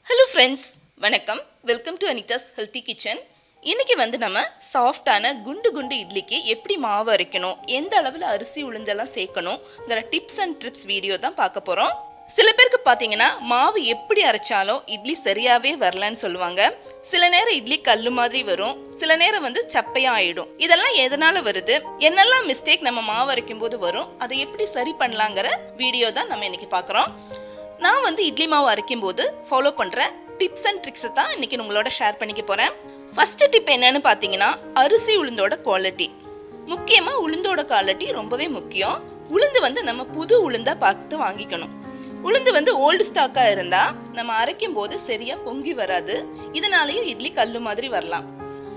Hello friends, வணக்கம். Welcome to Anitha's healthy kitchen. இன்றைக்கி நம்ம சாஃப்டான குண்டு குண்டு இட்லிக்கு எப்படி மாவு அரைக்கணும், எந்த அளவில் அரிசி உளுந்தெல்லாம் சேர்க்கணுங்கிற டிப்ஸ் அண்ட் ட்ரிப்ஸ் வீடியோ தான் பார்க்க போகிறோம். சில பேருக்கு பார்த்தீங்கன்னா மாவு எப்படி அரைச்சாலும் இட்லி சரியாகவே வரலன்னு சொல்லுவாங்க. சில நேரம் இட்லி கல்லு மாதிரி வரும், சில நேரம் சப்பையாக ஆயிடும். இதெல்லாம் எதனால வருது, என்னெல்லாம் மிஸ்டேக் நம்ம மாவு அரைக்கும் போது வரும், அதை எப்படி சரி பண்ணலாங்கிற வீடியோ தான் நம்ம இன்னைக்கு பார்க்குறோம். நான் இட்லி மாவு அரைக்கும் போது ஃபாலோ பண்ற டிப்ஸ் அண்ட் ட்ரிக்ஸ் தான் இன்னைக்கு உங்களோட ஷேர் பண்ணிக்க போறேன். ஃபர்ஸ்ட் டிப் என்னன்னு பாத்தீங்கன்னா, அரிசி உளுந்தோட குவாலிட்டி. முக்கியமா உளுந்தோட குவாலிட்டி ரொம்பவே முக்கியம். உளுந்து நம்ம புது உளுந்தா பார்த்து வாங்கிக்கணும். உளுந்து ஓல்டு ஸ்டாக்கா இருந்தா நம்ம அரைக்கும் போது சரியா பொங்கி வராது. இதனாலயும் இட்லி கல்லு மாதிரி வரலாம்.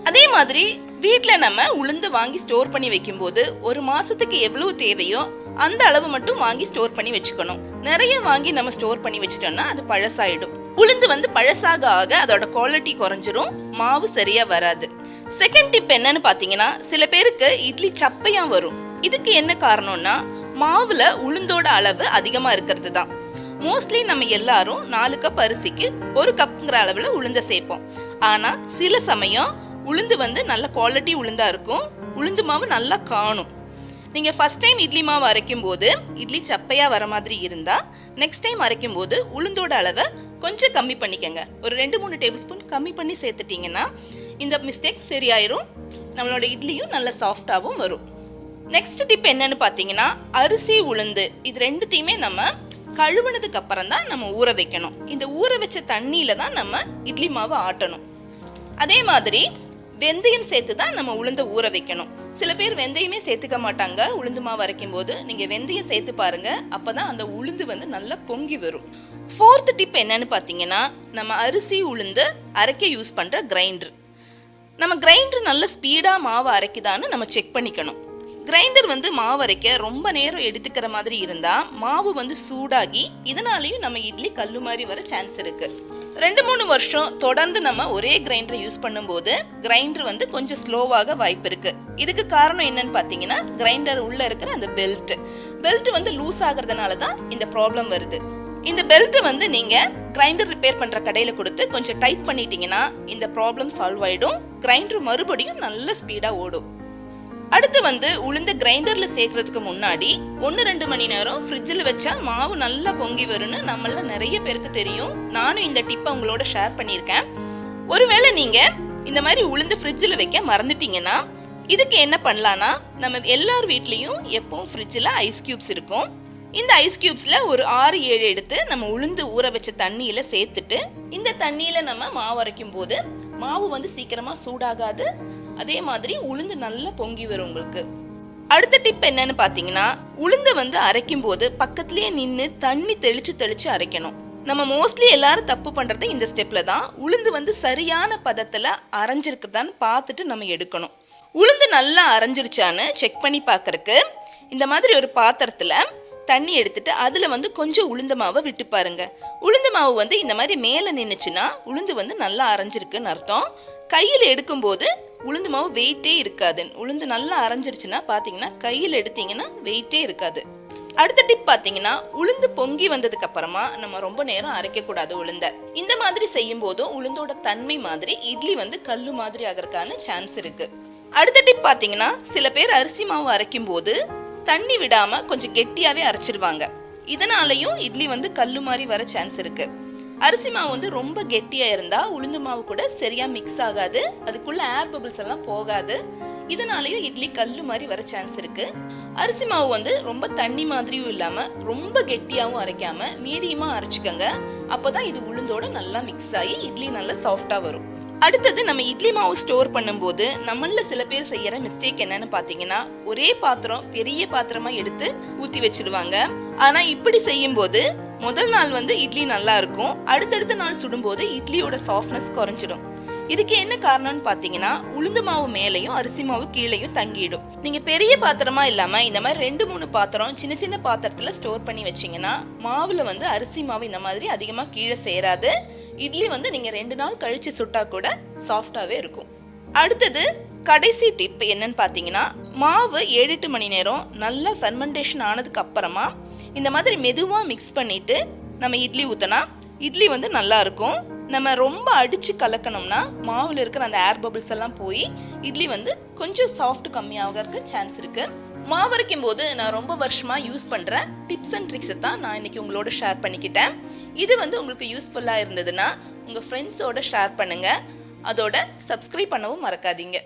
அதே மாதிரி வீட்டுல நம்ம உளுந்து வாங்கி ஸ்டோர் பண்ணி வைக்கும் போது ஒரு மாசத்துக்கு எவ்வளவு தேவையோ அந்த அளவு மட்டும் வாங்கி ஸ்டோர் பண்ணி வச்சுக்கணும். நிறைய வாங்கி நம்ம ஸ்டோர் பண்ணி வச்சுட்டோம்னா அது பழசாயிடும். உளுந்து பழசாக ஆக அதோட குவாலிட்டி குறைஞ்சிரும், மாவு சரியா வராது. செகண்ட் டிப் என்னன்னு பாத்தீங்கன்னா, சில பேருக்கு இட்லி சப்பையா வரும். இதுக்கு என்ன காரணம்னா, மாவுல உளுந்தோட அளவு அதிகமா இருக்கிறது தான். மோஸ்ட்லி நம்ம எல்லாரும் 4 கப் அரிசிக்கு 1 கப்ங்கிற அளவுல உளுந்த சேர்ப்போம். ஆனா சில சமயம் உளுந்து நல்ல குவாலிட்டி உளுந்தா இருக்கும், உளுந்து மாவு நல்லா காணும். நீங்க ஃபர்ஸ்ட் டைம் இட்லி மாவு அரைக்கும் போது இட்லி சப்பையா வர மாதிரி இருந்தா நெக்ஸ்ட் டைம் அரைக்கும் போது உளுந்தோட அளவை கொஞ்சம் கம்மி பண்ணிக்கங்க. ஒரு 2-3 டேபிள் ஸ்பூன் கம்மி பண்ணி சேர்த்துட்டீங்கன்னா இந்த மிஸ்டேக் சரியாயிரும். நம்மளோட இட்லியும் நல்ல சாஃப்டாவும் வரும். நெக்ஸ்ட் டிப் என்னன்னு பாத்தீங்கன்னா, அரிசி உளுந்து இது ரெண்டுத்தையுமே நம்ம கழுவுனதுக்கு அப்புறம் தான் நம்ம ஊற வைக்கணும். இந்த ஊற வச்ச தண்ணியில தான் நம்ம இட்லி மாவு ஆட்டணும். அதே மாதிரி வெந்தயம் சேர்த்து தான் நம்ம உளுந்த ஊற வைக்கணும். சில பேர் வெந்தயமே சேர்த்துக்க மாட்டாங்க உளுந்து மாவு அரைக்கும் போது. நீங்க வெந்தயம் சேர்த்து பாருங்க, அப்பதான் அந்த உளுந்து நல்லா பொங்கி வரும். ஃபோர்த் டிப் என்னன்னு பாத்தீங்கன்னா, நம்ம அரிசி உளுந்து அரைக்க யூஸ் பண்ற கிரைண்டர். நம்ம கிரைண்டர் நல்ல ஸ்பீடா மாவு அரைக்குதான்னு நம்ம செக் பண்ணிக்கணும். கிரைண்டர் மாவு அரைக்க ரொம்ப நேரம் எடுத்துக்கிற மாதிரி இருந்தா மாவு சூடாகி இதனாலையும் நம்ம இட்லி கல்லு மாதிரி வர சான்ஸ் இருக்கு. 2-3 வருஷம் தொடர்ந்து நம்ம ஒரே கிரைண்டரை யூஸ் பண்ணும்போது கிரைண்டர் கொஞ்சம் ஸ்லோவாக வாய்ப்பு இருக்கு. இதுக்கு காரணம் என்னன்னு பாத்தீங்கன்னா, கிரைண்டர் உள்ள இருக்கிற அந்த பெல்ட் லூஸ் ஆகுறதுனால தான் இந்த ப்ராப்ளம் வருது. இந்த பெல்ட் நீங்க கிரைண்டர் ரிப்பேர் பண்ற கடையில கொடுத்து கொஞ்சம் டைட் பண்ணிட்டீங்கன்னா இந்த ப்ராப்ளம் சால்வ் ஆயிடும். கிரைண்டர் மறுபடியும் நல்ல ஸ்பீடா ஓடும். அடுத்து உளுந்த கிரைண்டர்ல சேர்க்கறதுக்கு முன்னாடி 1-2 மணி நேரம் ஃப்ரிட்ஜில் வச்சா மாவு நல்லா பொங்கி வரும்னு நம்மள நிறைய பேருக்கு தெரியும். நானும் இந்த டிப்பை உங்களோட ஷேர் பண்ணியிருக்கேன். ஒருவேளை நீங்க இந்த மாதிரி உளுந்து ஃப்ரிட்ஜில் வைக்க மறந்துட்டீங்கன்னா இதுக்கு என்ன பண்ணலாம்னா, நம்ம எல்லார் வீட்லயும் எப்பவும் ஃப்ரிட்ஜில் ஐஸ் கியூப்ஸ் இருக்கும். இந்த ஐஸ் கியூப்ஸ்ல ஒரு 6-7 எடுத்து நம்ம உளுந்து ஊற வச்ச தண்ணியில சேர்த்துட்டு இந்த தண்ணியில நம்ம மாவு அரைக்கும் போது மாவு சீக்கிரமா சூடாகாது. அதே மாதிரி உளுந்து நல்லா பொங்கி வரும் உங்களுக்கு. அடுத்த டிப் என்னன்னு பாத்தீங்கன்னா, உளுந்து அரைக்கும் போது பக்கத்திலேயே நின்று தண்ணி தெளிச்சு அரைக்கணும். நம்ம மோஸ்ட்லி எல்லாரும் தப்பு பண்றது இந்த ஸ்டெப்ல தான். உளுந்து சரியான பதத்துல அரைஞ்சிருக்குதான்னு பார்த்துட்டு நம்ம எடுக்கணும். உளுந்து நல்லா அரைஞ்சிருச்சான்னு செக் பண்ணி பார்க்கறதுக்கு இந்த மாதிரி ஒரு பாத்திரத்துல தண்ணி எடுத்துட்டு அதுல கொஞ்சம் உளுந்த மாவை விட்டு பாருங்க. உளுந்த மாவு இந்த மாதிரி மேல நின்னுச்சுன்னா உளுந்து நல்லா அரைஞ்சிருக்குன்னு அர்த்தம். கையில எடுக்கும் போது உளுந்து மாவு வெயிட்டே இருக்காது. உளுந்து நல்லா அரைஞ்சிருச்சுன்னா பாத்தீங்கன்னா கையில எடுத்தீங்கன்னா வெயிட்டே இருக்காது. அடுத்த டிப் பாத்தீங்கன்னா, உளுந்து பொங்கி வந்ததுக்கு அப்புறமா நம்ம ரொம்ப நேரம் அரைக்க கூடாது உளுந்த. இந்த மாதிரி செய்யும் போதும் உளுந்தோட தன்மை மாதிரி இட்லி கல்லு மாதிரி ஆகிறதுக்கான சான்ஸ் இருக்கு. அடுத்த டிப் பாத்தீங்கன்னா, சில பேர் அரிசி மாவு அரைக்கும் போது தண்ணி விடாம கொஞ்சம் கெட்டியாவே அரைச்சிருவாங்க. இதனாலயும் இட்லி கல்லு மாதிரி வர சான்ஸ் இருக்கு. அரிசி மாவு ரொம்ப கெட்டியா இருந்தா உளுந்து மாவு கூட சரியா மிக்ஸ் ஆகாது, அதுக்குள்ள ஏர் பபிள்ஸ் எல்லாம் போகாது. இதனாலயும் இட்லி கல்லு மாதிரி வர சான்ஸ் இருக்கு. அரிசி மாவு ரொம்ப தண்ணி மாதிரியும் இல்லாம ரொம்ப கெட்டியாவும் அரைக்காம மீடியமா அரைச்சுக்கங்க. அப்பதான் இது உளுந்தோட நல்லா மிக்ஸ் ஆகி இட்லி நல்லா சாஃப்டா வரும். அடுத்தது, நம்ம இட்லி மாவு ஸ்டோர் பண்ணும்போது நம்மள சில பேர் செய்யற மிஸ்டேக் என்னன்னு பாத்தீங்கன்னா, ஒரே பாத்திரம் பெரிய பாத்திரமா எடுத்து ஊத்தி வச்சிடுவாங்க. ஆனா இப்படி செய்யும் போது முதல் நாள் இட்லி நல்லா இருக்கும், அடுத்தடுத்த நாள் சுடும்போது இட்லியோட சாஃப்ட்னஸ் குறைஞ்சிடும். இதுக்கு என்ன காரணம்னு பாத்தீங்கன்னா, உளுந்து மாவு மேலையும் அரிசி மாவு கீழையும் தங்கிடும். நீங்க பெரிய பாத்திரமா இல்லாம இந்த மாதிரி 2-3 பாத்திரம் சின்ன சின்ன பாத்திரத்துல ஸ்டோர் பண்ணி வச்சீங்கன்னா மாவுல அரிசி மாவு இந்த மாதிரி அதிகமா கீழே சேராது. இட்லி நீங்க 2 நாள் கழிச்சு சுட்டா கூட சாஃப்டாவே இருக்கும். அடுத்தது கடைசி டிப் என்னன்னு பாத்தீங்கன்னா, மாவு 7-8 மணி நேரம் நல்லா ஃபெர்மெண்டேஷன் ஆனதுக்கு அப்புறமா இந்த மாதிரி மெதுவா மிக்ஸ் பண்ணிட்டு நம்ம இட்லி ஊத்தனா இட்லி வந்து நல்லா இருக்கும். நம்ம ரொம்ப அடித்து கலக்கணும்னா மாவில் இருக்கிற அந்த ஏர் பபிள்ஸ் எல்லாம் போய் இட்லி வந்து கொஞ்சம் சாஃப்ட் கம்மியாகிறதுக்கு சான்ஸ் இருக்குது. மாவு அரைக்கும் போது நான் ரொம்ப வருஷமாக யூஸ் பண்ணுற டிப்ஸ் அண்ட் ட்ரிக்ஸை தான் நான் இன்றைக்கி உங்களோட ஷேர் பண்ணிக்கிட்டேன். இது வந்து உங்களுக்கு யூஸ்ஃபுல்லாக இருந்ததுன்னா உங்கள் ஃப்ரெண்ட்ஸோட ஷேர் பண்ணுங்கள். அதோட சப்ஸ்கிரைப் பண்ணவும் மறக்காதீங்க.